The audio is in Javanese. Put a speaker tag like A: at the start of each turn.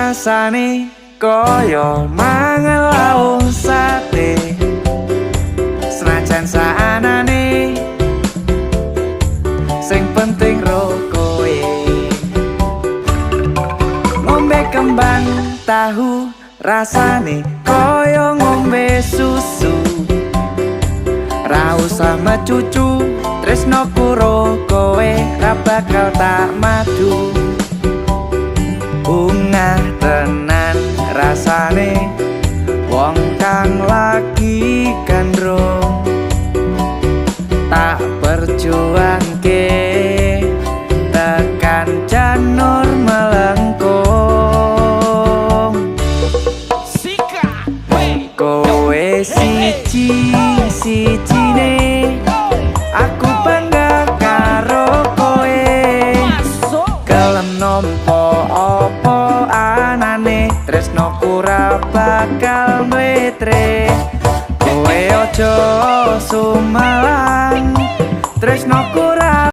A: rasane koyo mangan lauk sate. Senajan saanane sing penting ro kowe. Ngombe kembang tahu rasane koyo ngombe susu. Ra usah mecucu tresno kuro kowe ra bakal tak madu. Bungah tenan rasane wong kang lagi gandrung. Tak perjuangke tekan janur melengkung. Kowe siji-sijine aku bangga karo kowe. Kelem nampa apa anane tresnoku ra bakal mletre. Kowe aja sumalang tresnoku ra